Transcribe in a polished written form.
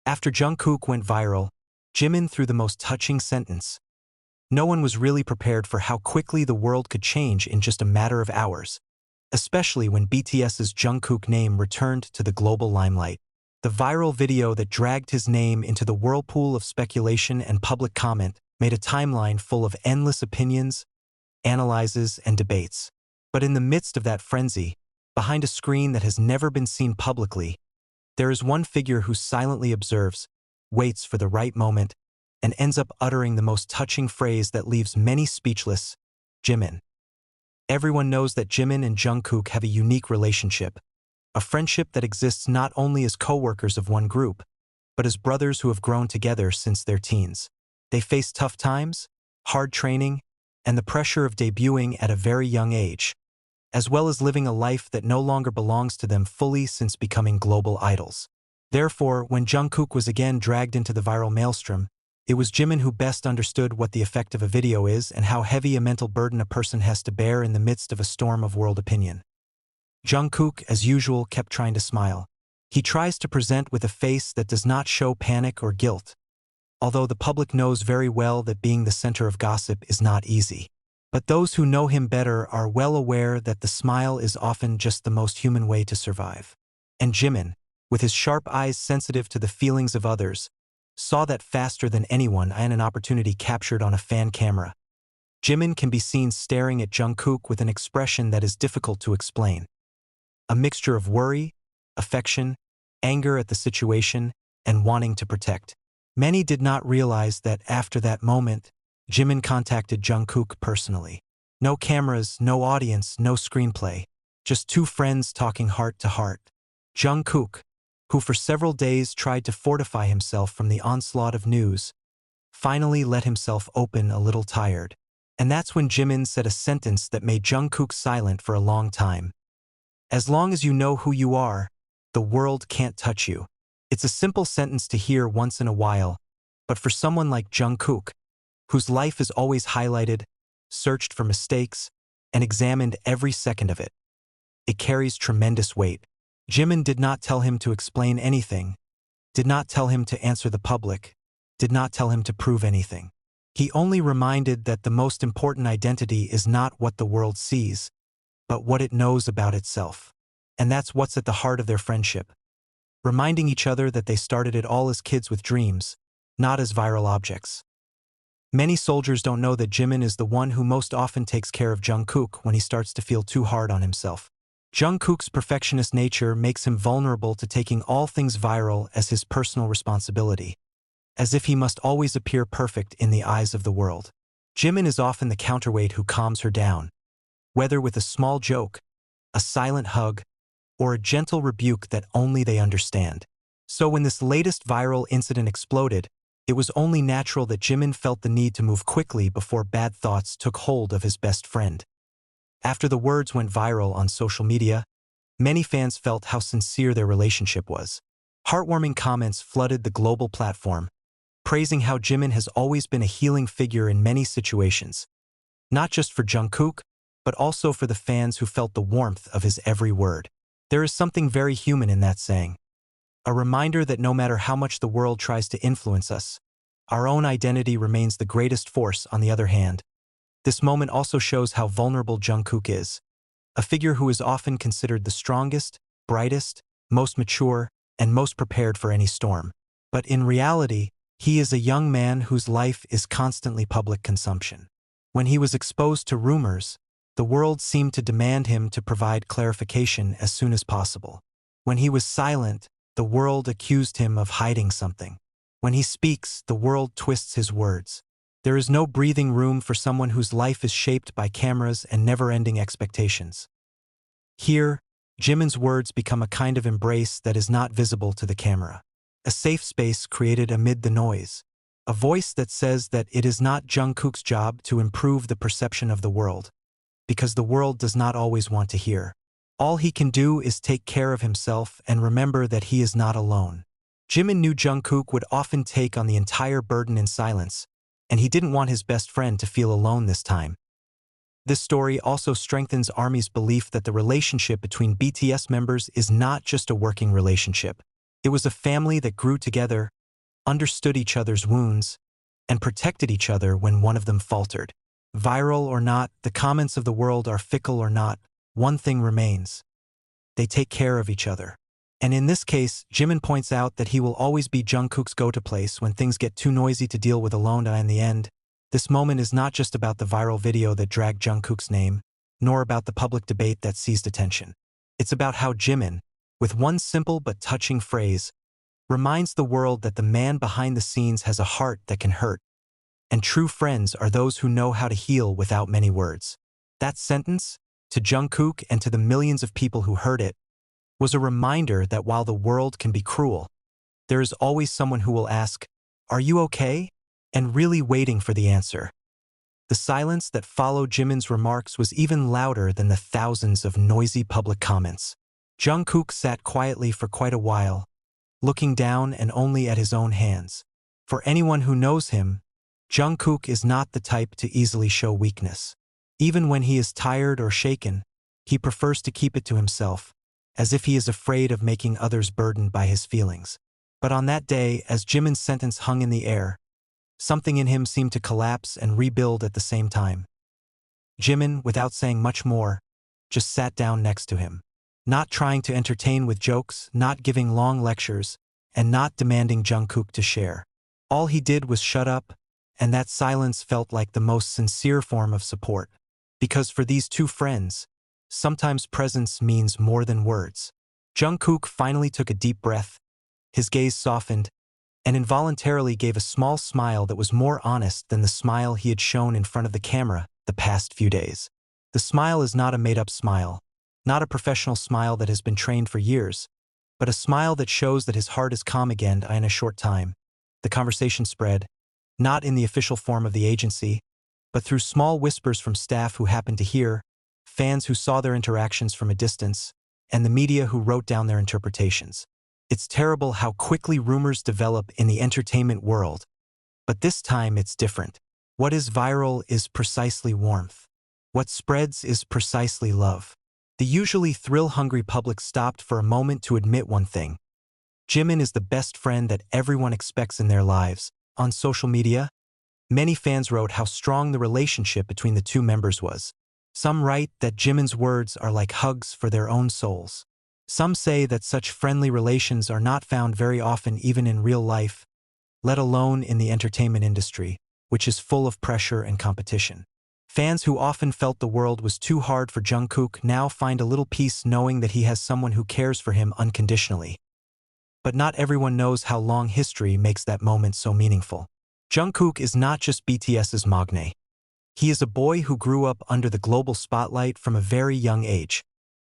After Jungkook went viral, Jimin threw the most touching sentence. No one was really prepared for how quickly the world could change in just a matter of hours, especially when BTS's Jungkook name returned to the global limelight. The viral video that dragged his name into the whirlpool of speculation and public comment made a timeline full of endless opinions, analyses, and debates. But in the midst of that frenzy, behind a screen that has never been seen publicly, there is one figure who silently observes, waits for the right moment, and ends up uttering the most touching phrase that leaves many speechless: Jimin. Everyone knows that Jimin and Jungkook have a unique relationship, a friendship that exists not only as co-workers of one group, but as brothers who have grown together since their teens. They face tough times, hard training, and the pressure of debuting at a very young age, as well as living a life that no longer belongs to them fully since becoming global idols. Therefore, when Jungkook was again dragged into the viral maelstrom, it was Jimin who best understood what the effect of a video is and how heavy a mental burden a person has to bear in the midst of a storm of world opinion. Jungkook, as usual, kept trying to smile. He tries to present with a face that does not show panic or guilt, although the public knows very well that being the center of gossip is not easy. But those who know him better are well aware that the smile is often just the most human way to survive. And Jimin, with his sharp eyes sensitive to the feelings of others, saw that faster than anyone and an opportunity captured on a fan camera. Jimin can be seen staring at Jungkook with an expression that is difficult to explain. A mixture of worry, affection, anger at the situation, and wanting to protect. Many did not realize that after that moment, Jimin contacted Jungkook personally. No cameras, no audience, no screenplay. Just two friends talking heart to heart. Jungkook, who for several days tried to fortify himself from the onslaught of news, finally let himself open a little tired. And that's when Jimin said a sentence that made Jungkook silent for a long time. As long as you know who you are, the world can't touch you. It's a simple sentence to hear once in a while, but for someone like Jungkook, whose life is always highlighted, searched for mistakes, and examined every second of it, it carries tremendous weight. Jimin did not tell him to explain anything, did not tell him to answer the public, did not tell him to prove anything. He only reminded that the most important identity is not what the world sees, but what it knows about itself. And that's what's at the heart of their friendship. Reminding each other that they started it all as kids with dreams, not as viral objects. Many soldiers don't know that Jimin is the one who most often takes care of Jungkook when he starts to feel too hard on himself. Jungkook's perfectionist nature makes him vulnerable to taking all things viral as his personal responsibility, as if he must always appear perfect in the eyes of the world. Jimin is often the counterweight who calms her down, whether with a small joke, a silent hug, or a gentle rebuke that only they understand. So when this latest viral incident exploded, it was only natural that Jimin felt the need to move quickly before bad thoughts took hold of his best friend. After the words went viral on social media, many fans felt how sincere their relationship was. Heartwarming comments flooded the global platform, praising how Jimin has always been a healing figure in many situations, not just for Jungkook, but also for the fans who felt the warmth of his every word. There is something very human in that saying. A reminder that no matter how much the world tries to influence us, our own identity remains the greatest force. On the other hand, this moment also shows how vulnerable Jungkook is, a figure who is often considered the strongest, brightest, most mature, and most prepared for any storm. But in reality, he is a young man whose life is constantly public consumption. When he was exposed to rumors, the world seemed to demand him to provide clarification as soon as possible. When he was silent, the world accused him of hiding something. When he speaks, the world twists his words. There is no breathing room for someone whose life is shaped by cameras and never-ending expectations. Here, Jimin's words become a kind of embrace that is not visible to the camera. A safe space created amid the noise. A voice that says that it is not Jungkook's job to improve the perception of the world, because the world does not always want to hear. All he can do is take care of himself and remember that he is not alone. Jimin knew Jungkook would often take on the entire burden in silence, and he didn't want his best friend to feel alone this time. This story also strengthens ARMY's belief that the relationship between BTS members is not just a working relationship. It was a family that grew together, understood each other's wounds, and protected each other when one of them faltered. Viral or not, the comments of the world are fickle or not, one thing remains. They take care of each other. And in this case, Jimin points out that he will always be Jungkook's go-to place when things get too noisy to deal with alone, and in the end, this moment is not just about the viral video that dragged Jungkook's name, nor about the public debate that seized attention. It's about how Jimin, with one simple but touching phrase, reminds the world that the man behind the scenes has a heart that can hurt, and true friends are those who know how to heal without many words. That sentence, to Jungkook and to the millions of people who heard it, was a reminder that while the world can be cruel, there is always someone who will ask, "Are you okay?" and really waiting for the answer. The silence that followed Jimin's remarks was even louder than the thousands of noisy public comments. Jungkook sat quietly for quite a while, looking down and only at his own hands. For anyone who knows him, Jungkook is not the type to easily show weakness. Even when he is tired or shaken, he prefers to keep it to himself, as if he is afraid of making others burdened by his feelings. But on that day, as Jimin's sentence hung in the air, something in him seemed to collapse and rebuild at the same time. Jimin, without saying much more, just sat down next to him. Not trying to entertain with jokes, not giving long lectures, and not demanding Jungkook to share. All he did was shut up, and that silence felt like the most sincere form of support. Because for these two friends, sometimes presence means more than words. Jungkook finally took a deep breath, his gaze softened, and involuntarily gave a small smile that was more honest than the smile he had shown in front of the camera the past few days. The smile is not a made-up smile, not a professional smile that has been trained for years, but a smile that shows that his heart is calm again in a short time. The conversation spread, not in the official form of the agency, but through small whispers from staff who happened to hear, fans who saw their interactions from a distance, and the media who wrote down their interpretations. It's terrible how quickly rumors develop in the entertainment world, but this time it's different. What is viral is precisely warmth. What spreads is precisely love. The usually thrill-hungry public stopped for a moment to admit one thing. Jimin is the best friend that everyone expects in their lives. On social media, many fans wrote how strong the relationship between the two members was. Some write that Jimin's words are like hugs for their own souls. Some say that such friendly relations are not found very often even in real life, let alone in the entertainment industry, which is full of pressure and competition. Fans who often felt the world was too hard for Jungkook now find a little peace knowing that he has someone who cares for him unconditionally. But not everyone knows how long history makes that moment so meaningful. Jungkook is not just BTS's maknae. He is a boy who grew up under the global spotlight from a very young age.